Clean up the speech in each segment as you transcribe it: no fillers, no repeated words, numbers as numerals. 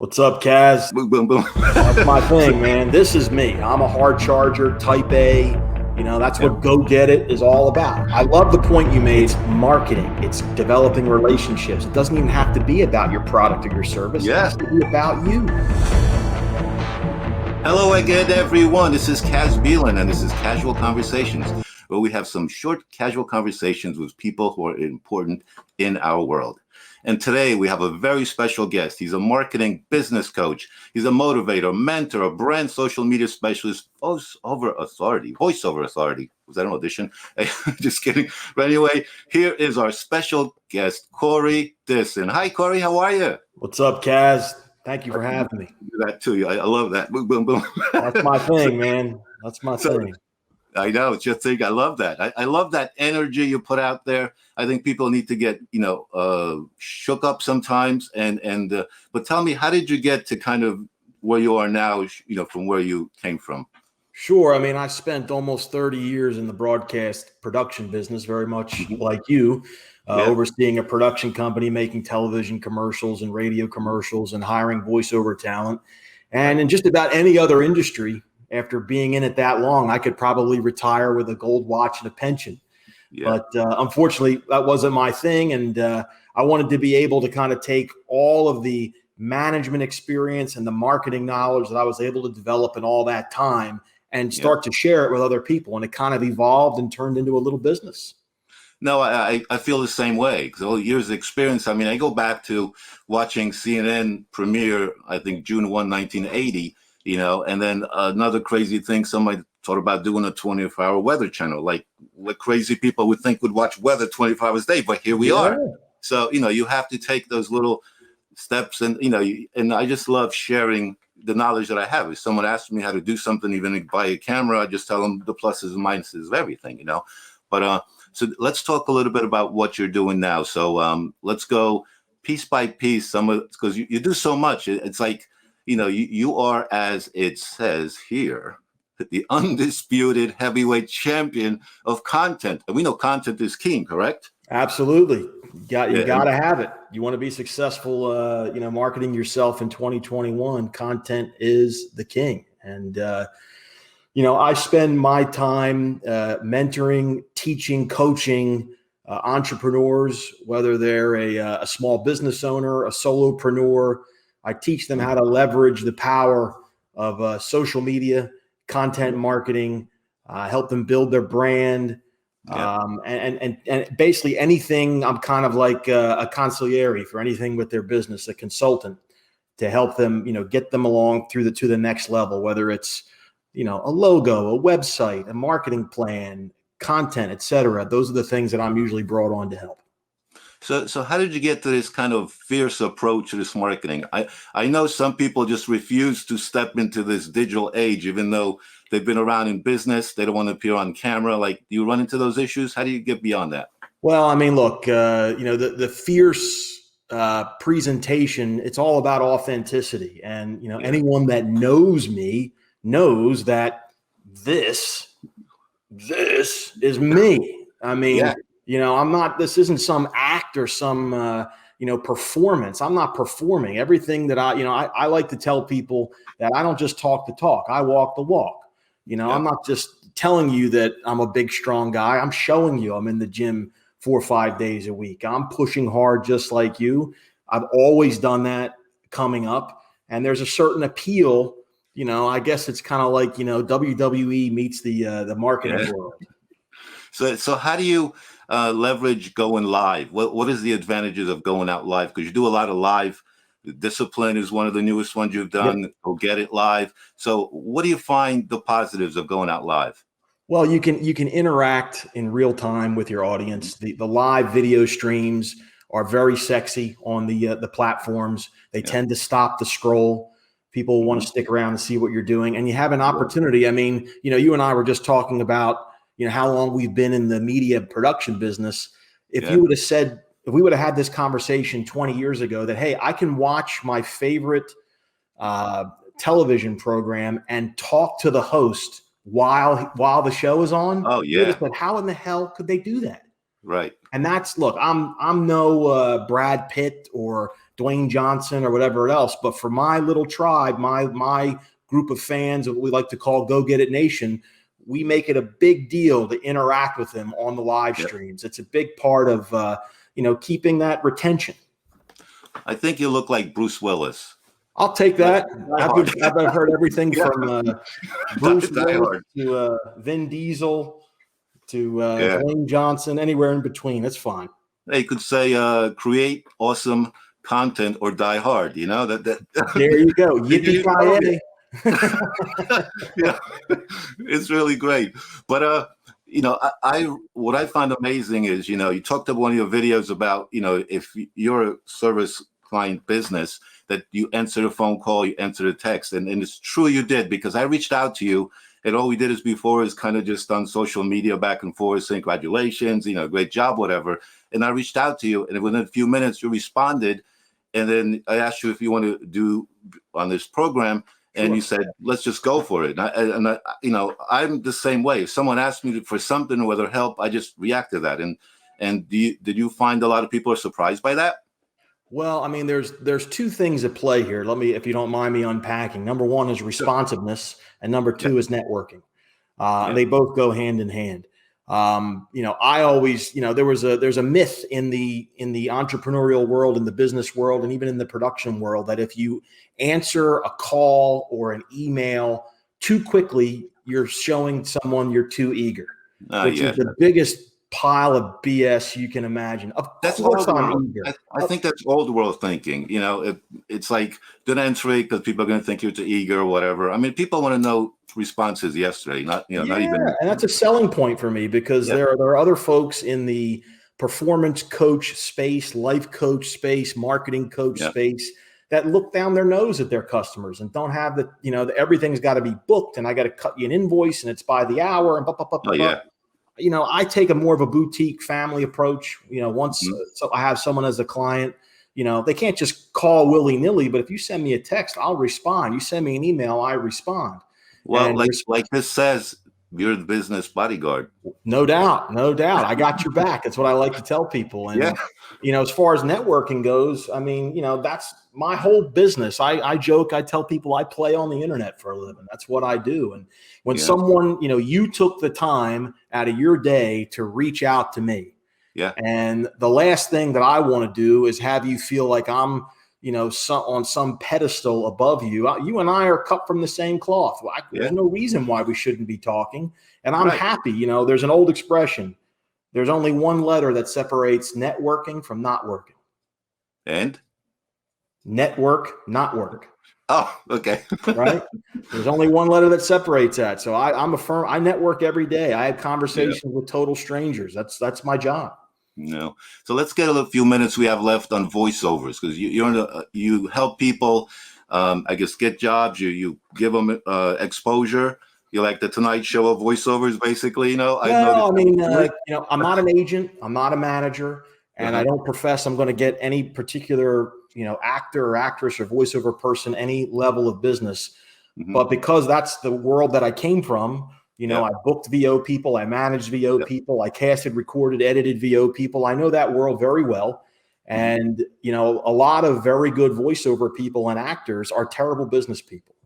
What's up, Kaz? Boom, boom, boom. That's my thing, man. This is me. I'm a hard charger, type A. That's what Go Get It is all about. I love the point you made. It's marketing. It's developing relationships. It doesn't even have to be about your product or your service. Yes. It has to be about you. Hello again, everyone. This is Bielen, and this is Casual Conversations, where we have some short, casual conversations with people who are important in our world. And today we have a very special guest. He's a marketing business coach. He's a motivator, mentor, a brand social media specialist, voiceover authority. Was that an audition? Just kidding. But anyway, here is our special guest, Corey Dissin. Hi, Corey. How are you? What's up, Kaz? Thank you for having me. That too. I love that. Boom, boom, boom. That's my thing, man. That's my thing. I know, it's your thing. I love that. I love that energy you put out there. I think people need to get, shook up sometimes. But tell me, how did you get to kind of where you are now, from where you came from? Sure. I mean, I spent almost 30 years in the broadcast production business, very much like you, overseeing a production company, making television commercials and radio commercials and hiring voiceover talent. And in just about any other industry, after being in it that long, I could probably retire with a gold watch and a pension. Yeah. But unfortunately, that wasn't my thing. And I wanted to be able to kind of take all of the management experience and the marketing knowledge that I was able to develop in all that time and start to share it with other people. And it kind of evolved and turned into a little business. No, I feel the same way. Because all years of experience, I mean, I go back to watching CNN premiere, I think June 1, 1980, and then another crazy thing, somebody thought about doing a 24-hour weather channel, like what crazy people would think would watch weather 24 hours a day, but here we are. So, you have to take those little steps and, and I just love sharing the knowledge that I have. If someone asks me how to do something, even buy a camera, I just tell them the pluses and minuses of everything, But so let's talk a little bit about what you're doing now. So let's go piece by piece, because you do so much. It's like, you are, as it says here, the undisputed heavyweight champion of content. And we know content is king, correct? Absolutely. You got to have it. You want to be successful, marketing yourself in 2021. Content is the king. And, I spend my time mentoring, teaching, coaching entrepreneurs, whether they're a small business owner, a solopreneur. I teach them how to leverage the power of social media, content marketing, help them build their brand, and basically anything. I'm kind of like a consigliere for anything with their business, a consultant to help them, get them along to the next level, whether it's, a logo, a website, a marketing plan, content, et cetera. Those are the things that I'm usually brought on to help. So how did you get to this kind of fierce approach to this marketing? I know some people just refuse to step into this digital age, even though they've been around in business. They don't want to appear on camera. Like, do you run into those issues? How do you get beyond that? Well, I mean, look, the fierce presentation, it's all about authenticity. And, anyone that knows me knows that this is me. I mean, I'm not, this isn't some act or some, performance. I'm not performing. Everything that I like to tell people that I don't just talk the talk. I walk the walk. I'm not just telling you that I'm a big, strong guy. I'm showing you I'm in the gym 4 or 5 days a week. I'm pushing hard just like you. I've always done that coming up. And there's a certain appeal. I guess it's kind of like, WWE meets the marketing world. So how do you leverage going live? What is the advantages of going out live? Because you do a lot of live. Discipline is one of the newest ones you've done. Yep. Go Get It live. So what do you find the positives of going out live? Well, you can interact in real time with your audience. The live video streams are very sexy on the platforms. They tend to stop the scroll. People want to stick around and see what you're doing, and you have an opportunity. I mean, you and I were just talking about how long we've been in the media production business. If you would have said, if we would have had this conversation 20 years ago that, hey, I can watch my favorite television program and talk to the host while the show is on. Oh yeah. But how in the hell could they do that? Right. And that's, look, I'm no Brad Pitt or Dwayne Johnson or whatever else. But for my little tribe, my group of fans, what we like to call Go Get It Nation, we make it a big deal to interact with them on the live streams. It's a big part of, keeping that retention. I think you look like Bruce Willis. I've heard everything from Bruce Willis to Vin Diesel to Dwayne Johnson, anywhere in between. It's fine. They could say create awesome content or die hard. That there you go. Yippee-ki-yay. Yeah, it's really great. But what I find amazing is, you talked about one of your videos about, if you're a service client business, that you answer the phone call, you answer the text, and it's true you did, because I reached out to you, and all we did is kind of just on social media back and forth saying congratulations, great job, whatever. And I reached out to you, and within a few minutes you responded, and then I asked you if you want to do on this program. And you said, let's just go for it. And I'm the same way. If someone asks me for something, whether help, I just react to that. And did you find a lot of people are surprised by that? Well, I mean, there's two things at play here. Let me, if you don't mind me unpacking. Number one is responsiveness, and number two is networking. And they both go hand in hand. I always, there's a myth in the entrepreneurial world, in the business world, and even in the production world, that if you answer a call or an email too quickly, you're showing someone you're too eager, which is the biggest pile of BS you can imagine. That's old world. I think that's old world thinking. It's like, don't answer it because people are going to think you're too eager or whatever. I mean, people want to know responses yesterday, not even. And that's a selling point for me, because there are other folks in the performance coach space, life coach space, marketing coach space that look down their nose at their customers and don't have everything's got to be booked, and I got to cut you an invoice and it's by the hour and I take a more of a boutique family approach. So I have someone as a client, they can't just call willy-nilly, but if you send me a text, I'll respond. You send me an email, I respond. Well, like this says, you're the business bodyguard. No doubt. I got your back. That's what I like to tell people. And, as far as networking goes, I mean, that's my whole business. I joke, I tell people I play on the internet for a living. That's what I do. And when someone, you took the time out of your day to reach out to me. Yeah. And the last thing that I want to do is have you feel like I'm, on some pedestal above you. You and I are cut from the same cloth. There's no reason why we shouldn't be talking. And I'm happy. There's an old expression. There's only one letter that separates networking from not working. And? Network, not work. Oh, okay. Right? There's only one letter that separates that. So I network every day. I have conversations with total strangers. That's my job. So let's get a few minutes we have left on voiceovers, because you help people, I guess, get jobs. You give them exposure. You're like the Tonight Show of voiceovers, basically. I'm not an agent. I'm not a manager, and I don't profess I'm going to get any particular actor or actress or voiceover person any level of business. But because that's the world that I came from. I booked VO people, I managed VO people, I casted, recorded, edited VO people. I know that world very well. And, a lot of very good voiceover people and actors are terrible business people.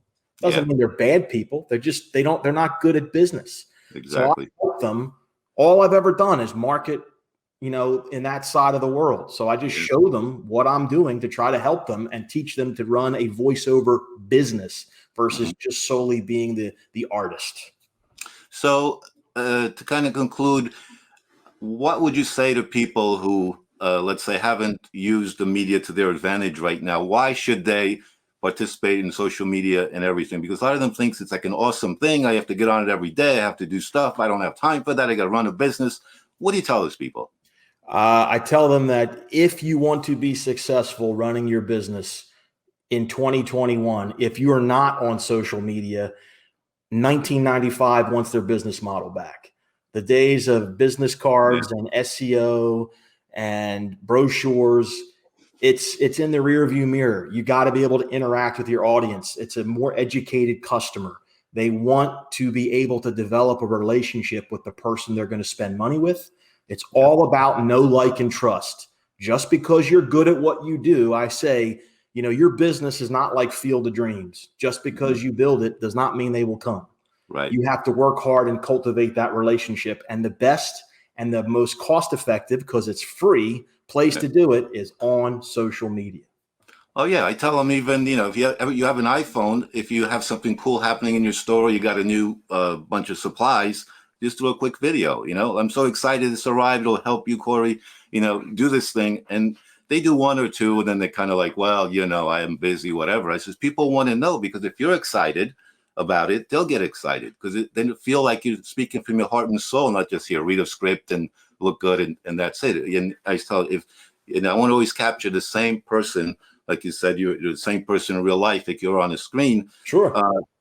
Doesn't mean they're bad people. They're not good at business. Exactly. So I help them. All I've ever done is market, in that side of the world. So I just show them what I'm doing to try to help them and teach them to run a voiceover business versus just solely being the artist. So to kind of conclude, what would you say to people who, let's say, haven't used the media to their advantage right now? Why should they participate in social media and everything? Because a lot of them thinks it's like an awesome thing. I have to get on it every day. I have to do stuff. I don't have time for that. I got to run a business. What do you tell those people? I tell them that if you want to be successful running your business in 2021, if you are not on social media, 1995 wants their business model back. The days of business cards and SEO and brochures, it's in the rear view mirror. You got to be able to interact with your audience. It's a more educated customer. They want to be able to develop a relationship with the person they're going to spend money with. It's all about know, like, and trust. Just because you're good at what you do, I say, your business is not like Field of Dreams. Just because you build it does not mean they will come. Right. You have to work hard and cultivate that relationship. And the best and the most cost-effective, because it's free, place to do it is on social media. Oh yeah, I tell them even, if you have an iPhone, if you have something cool happening in your store, you got a new bunch of supplies, just do a quick video. I'm so excited it's arrived. It'll help you, Corey, do this thing. And they do one or two, and then they're kind of like, well, I am busy, whatever. I says, people want to know, because if you're excited about it, they'll get excited, because then it feel like you're speaking from your heart and soul, not just here, read a script and look good and that's it. And I tell I want to always capture the same person. Like you said, you're the same person in real life. If you're on a screen, sure.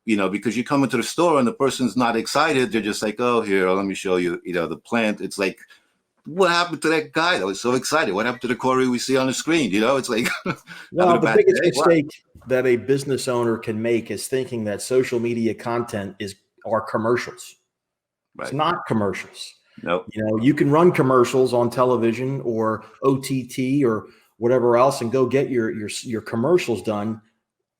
Because you come into the store and the person's not excited. They're just like, oh, here, let me show you, the plant. It's like, what happened to that guy that was so excited? What happened to the Corey we see on the screen? It's like, well, the biggest mistake that a business owner can make is thinking that social media content are commercials. Right. It's not commercials. Nope. You can run commercials on television or OTT or whatever else and go get your commercials done.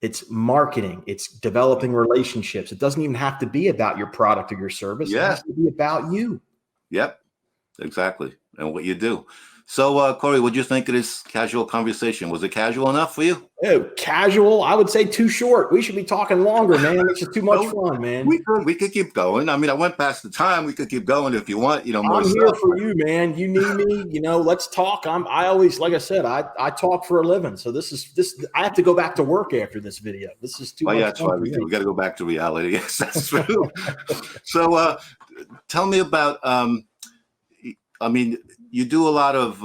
It's marketing. It's developing relationships. It doesn't even have to be about your product or your service. Yeah. It has to be about you. Yep, exactly. And what you do. So, Corey, what do you think of this casual conversation? Was it casual enough for you? Oh, casual? I would say too short. We should be talking longer, man. It's just too much fun, man. We could keep going. I mean, I went past the time. We could keep going if you want. More I'm here for you, man. You need me. Let's talk. I always, like I said, I talk for a living. So this. I have to go back to work after this video. This is too much. Yeah, that's right. We got to go back to reality. Yes, that's true. So, tell me about. You do a lot of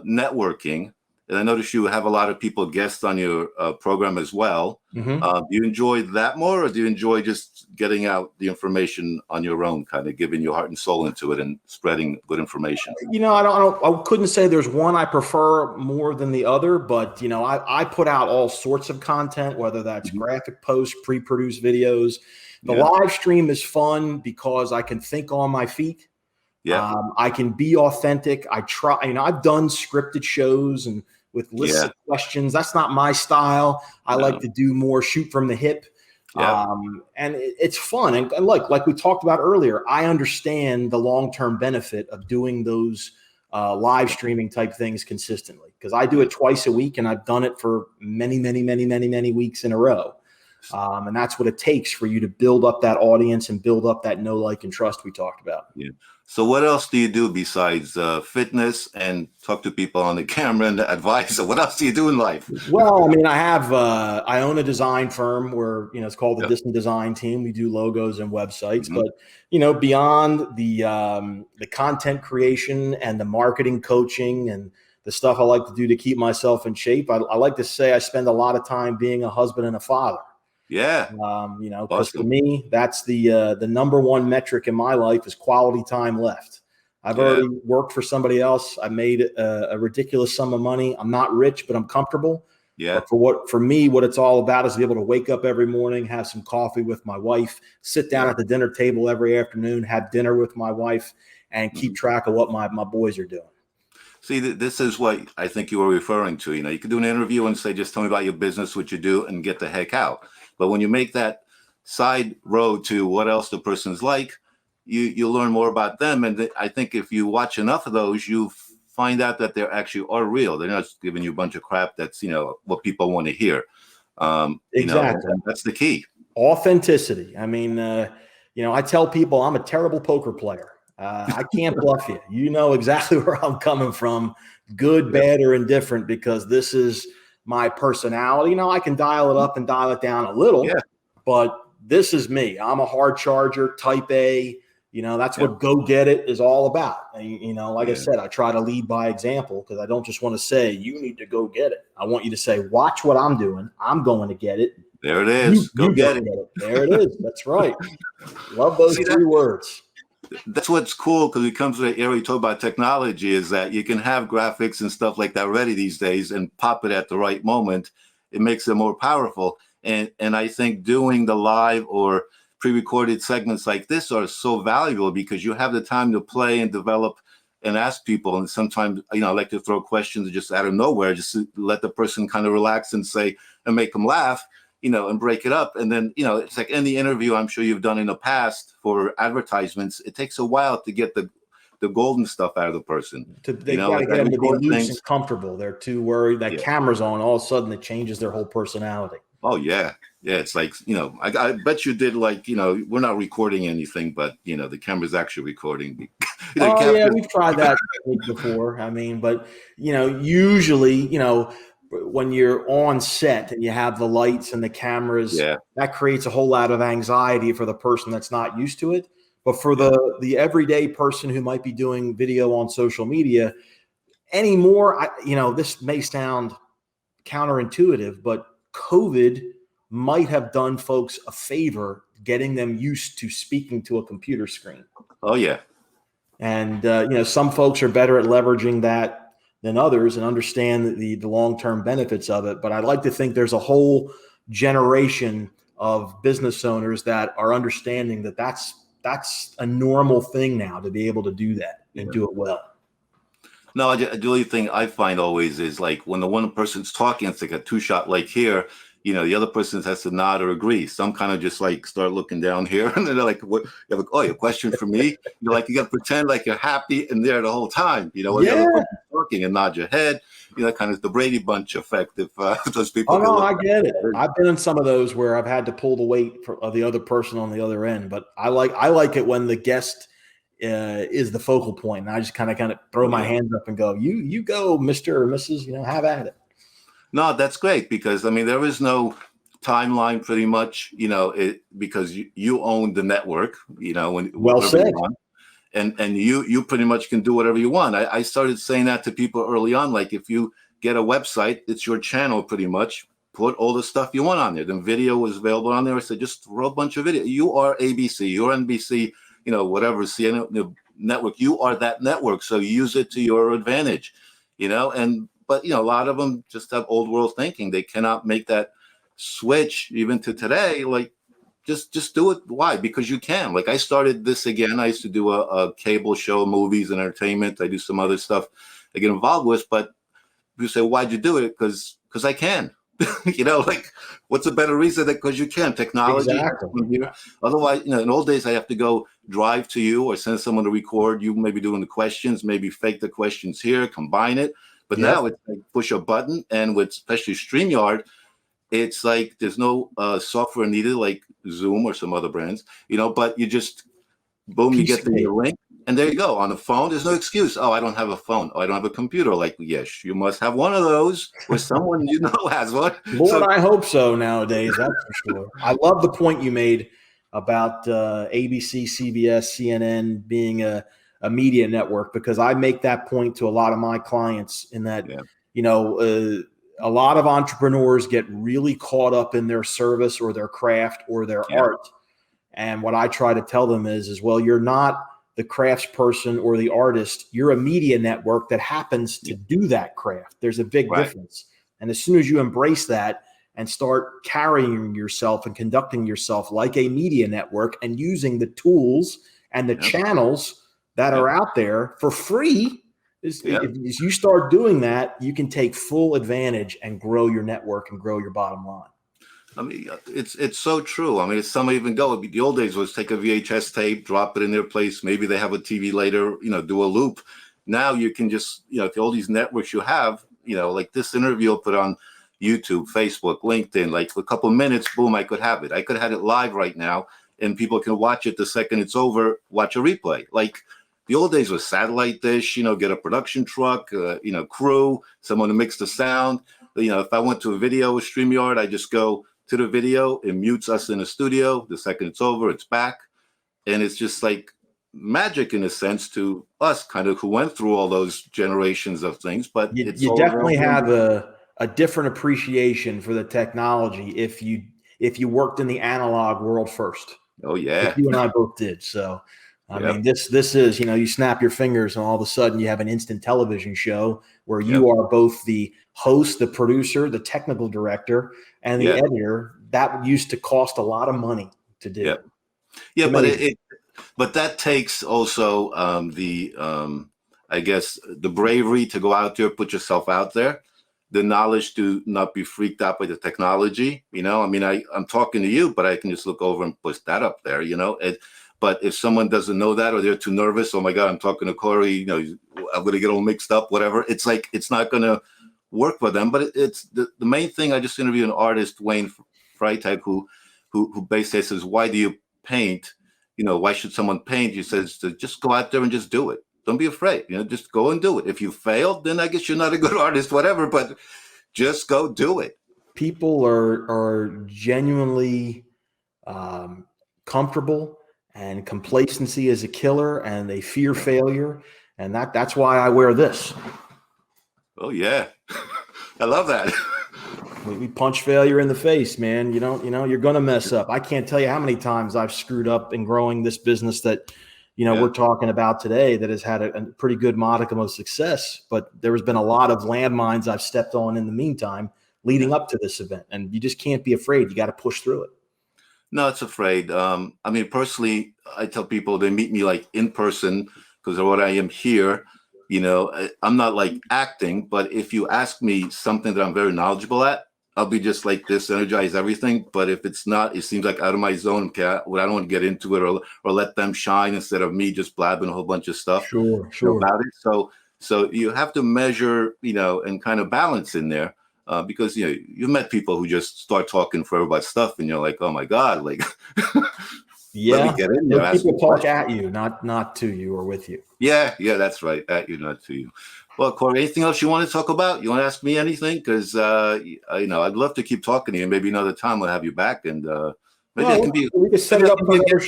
networking, and I notice you have a lot of people guests on your program as well. Mm-hmm. Do you enjoy that more, or do you enjoy just getting out the information on your own, kind of giving your heart and soul into it and spreading good information? I couldn't say there's one I prefer more than the other, but I put out all sorts of content, whether that's graphic posts, pre-produced videos. The live stream is fun because I can think on my feet. Yeah, I can be authentic. I try, I've done scripted shows and with lists of questions. That's not my style. I like to do more shoot from the hip. Yeah. And it's fun. And like we talked about earlier, I understand the long-term benefit of doing those live streaming type things consistently, because I do it twice a week and I've done it for many, many, many, many, many weeks in a row. And that's what it takes for you to build up that audience and build up that know, like, and trust we talked about. Yeah. So what else do you do besides fitness and talk to people on the camera and advice? So what else do you do in life? Well, I own a design firm where, it's called the Dissin Design Team. We do logos and websites, but, beyond the content creation and the marketing coaching and the stuff I like to do to keep myself in shape, I like to say I spend a lot of time being a husband and a father. Yeah. Because for me, that's the number one metric in my life is quality time left. I've already worked for somebody else. I made a ridiculous sum of money. I'm not rich, but I'm comfortable. Yeah. But for me, what it's all about is to be able to wake up every morning, have some coffee with my wife, sit down at the dinner table every afternoon, have dinner with my wife, and keep track of what my boys are doing. See, this is what I think you were referring to. You could do an interview and say, just tell me about your business, what you do, and get the heck out. But when you make that side road to what else the person's like, you learn more about them. And I think if you watch enough of those, you find out that they actually are real. They're not just giving you a bunch of crap that's, what people want to hear. Exactly. That's the key. Authenticity. I tell people I'm a terrible poker player. I can't bluff you. You know exactly where I'm coming from, good, bad, or indifferent, because this is my personality. I can dial it up and dial it down a little, but this is me. I'm a hard charger, type A. That's what go get it is all about. And, like I said, I try to lead by example, because I don't just want to say, you need to go get it. I want you to say, watch what I'm doing. I'm going to get it. There it is. Go get it. There it is. That's right. Love those three words. That's what's cool, because it comes to the area you talk about technology, is that you can have graphics and stuff like that ready these days and pop it at the right moment. It makes it more powerful. And I think doing the live or pre-recorded segments like this are so valuable, because you have the time to play and develop and ask people. And sometimes, I like to throw questions just out of nowhere, just to let the person kind of relax and say, and make them laugh, and break it up. And then, it's like any interview I'm sure you've done in the past for advertisements. It takes a while to get the golden stuff out of the person. They got to get them to be loose and comfortable. They're too worried that camera's on. All of a sudden, it changes their whole personality. Oh, yeah. Yeah, it's like, I bet you did, like, we're not recording anything, but, the camera's actually recording. Yeah, we've tried that before. I mean, but, usually, when you're on set and you have the lights and the cameras, that creates a whole lot of anxiety for the person that's not used to it. But for the everyday person who might be doing video on social media anymore, this may sound counterintuitive, but COVID might have done folks a favor getting them used to speaking to a computer screen. Oh, yeah. And, some folks are better at leveraging that than others and understand the long-term benefits of it. But I'd like to think there's a whole generation of business owners that are understanding that that's a normal thing now, to be able to do that and do it well. No, the only thing I find always is, like, when the one person's talking, it's like a two-shot, like here, the other person has to nod or agree. Some kind of just like start looking down here, and then they're like, "What? You have a question for me?" You're like, you got to pretend like you're happy and there the whole time, when the other person's talking, and nod your head. Kind of the Brady Bunch effect. If those people. Oh no, I get it. I've been in some of those where I've had to pull the weight of the other person on the other end, but I like it when the guest is the focal point, and I just kind of throw my hands up and go, "You go, Mr. or Mrs. Have at it." No, that's great, because there is no timeline pretty much, because you own the network, well said. And you pretty much can do whatever you want. I started saying that to people early on, like, if you get a website, it's your channel pretty much. Put all the stuff you want on there. Then video was available on there. I said, just throw a bunch of video. You are ABC, you're NBC, whatever, CNN network. You are that network, so use it to your advantage, But, a lot of them just have old world thinking. They cannot make that switch even to today. Like, just do it. Why? Because you can. Like, I started this again. I used to do a cable show, movies and entertainment. I do some other stuff I get involved with. But you say, why'd you do it? Because I can. Like, what's a better reason than because you can? Technology. Exactly. Otherwise, in old days, I have to go drive to you or send someone to record. You maybe doing the questions, maybe fake the questions here, combine it. But now it's like push a button, and with especially StreamYard, it's like there's no software needed like Zoom or some other brands, but you just, boom, you get the link, and there you go. On the phone, there's no excuse. Oh, I don't have a phone. Oh, I don't have a computer. Like, yes, you must have one of those, or someone has one. Lord, I hope so nowadays, that's for sure. I love the point you made about ABC, CBS, CNN being a media network, because I make that point to a lot of my clients in that, a lot of entrepreneurs get really caught up in their service or their craft or their art. And what I try to tell them is, well, you're not the crafts person or the artist. You're a media network that happens to do that craft. There's a big difference. And as soon as you embrace that and start carrying yourself and conducting yourself like a media network and using the tools and the channels that are out there for free, if you start doing that, you can take full advantage and grow your network and grow your bottom line. I mean, it's so true. I mean, some even go. The old days was take a VHS tape, drop it in their place. Maybe they have a TV later, do a loop. Now you can just, all these networks you have, like this interview I'll put on YouTube, Facebook, LinkedIn, like a couple of minutes, boom, I could have it. I could have it live right now, and people can watch it the second it's over, watch a replay. Like, the old days was satellite dish, get a production truck, crew, someone to mix the sound. If I went to a video with StreamYard, I just go to the video, it mutes us in the studio. The second it's over, it's back. And it's just like magic in a sense to us, kind of, who went through all those generations of things. But you definitely have a different appreciation for the technology if you worked in the analog world first. Oh, yeah. Like you and I both did. So I mean, this is, you snap your fingers and all of a sudden you have an instant television show where you are both the host, the producer, the technical director, and the editor. That used to cost a lot of money to do. But that takes also I guess, the bravery to go out there, put yourself out there, the knowledge to not be freaked out by the technology. You know, I mean, I'm talking to you, but I can just look over and push that up there, you know. But if someone doesn't know that, or they're too nervous, oh my God, I'm talking to Corey, you know, I'm going to get all mixed up, whatever. It's like, it's not going to work for them. But it's the main thing. I just interviewed an artist, Wayne Freitag, who basically says, why do you paint? You know, why should someone paint? He says to just go out there and just do it. Don't be afraid. You know, just go and do it. If you fail, then I guess you're not a good artist, whatever. But just go do it. People are genuinely comfortable, and complacency is a killer, and they fear failure, and that's why I wear this. Oh yeah, I love that. We punch failure in the face, man. You know, you're going to mess up. I can't tell you how many times I've screwed up in growing this business that, you know, we're talking about today, that has had a pretty good modicum of success, but there has been a lot of landmines I've stepped on in the meantime leading up to this event. And you just can't be afraid. You got to push through it. No, it's afraid. I mean, personally, I tell people they meet me like in person because of what I am here. You know, I'm not like acting, but if you ask me something that I'm very knowledgeable at, I'll be just like this, energize everything. But if it's not, it seems like out of my zone. Okay, I don't want to get into it, or let them shine instead of me just blabbing a whole bunch of stuff. Sure. About it. So you have to measure, you know, and kind of balance in there. Because, you know, you've met people who just start talking forever about stuff and you're like, oh my God, like, yeah, let me get in there. People talk at you, not to you or with you. Yeah, that's right. At you, not to you. Well, Corey, anything else you want to talk about? You want to ask me anything? Because, you know, I'd love to keep talking to you. Maybe another time I'll have you back, and maybe we can set it up for another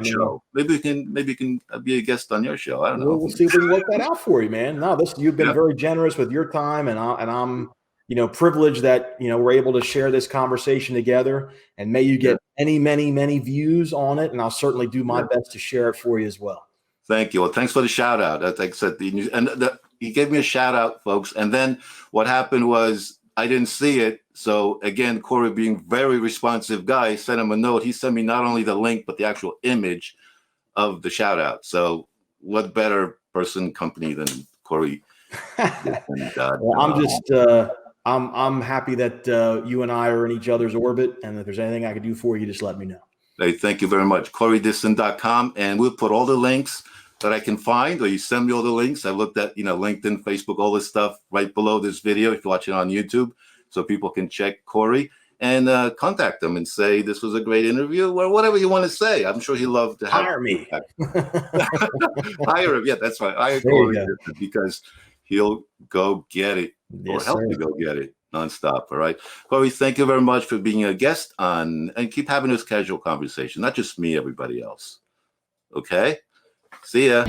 show. Maybe you can be a guest on your show. I don't know. We'll see if we can work that out for you, man. No, you've been very generous with your time, and I'm you know, privileged that, you know, we're able to share this conversation together, and may you get many views on it. And I'll certainly do my best to share it for you as well. Thank you. Well, thanks for the shout out. Like I said, he gave me a shout out, folks. And then what happened was I didn't see it. So again, Corey, being very responsive guy, sent him a note. He sent me not only the link, but the actual image of the shout out. So what better person, company than Corey? Well, I'm happy that you and I are in each other's orbit, and if there's anything I can do for you, just let me know. Hey, thank you very much. CoreyDissin.com, and we'll put all the links that I can find, or you send me all the links. I looked at, you know, LinkedIn, Facebook, all this stuff right below this video if you're watching on YouTube, so people can check Corey and contact them and say this was a great interview, or whatever you want to say. I'm sure he'd love to hire me. Hire him. Yeah, that's right. Hire Corey, because he'll go get it, or help you go get it nonstop. All right, Corey, thank you very much for being a guest on, and keep having this casual conversation, not just me, everybody else. Okay, see ya.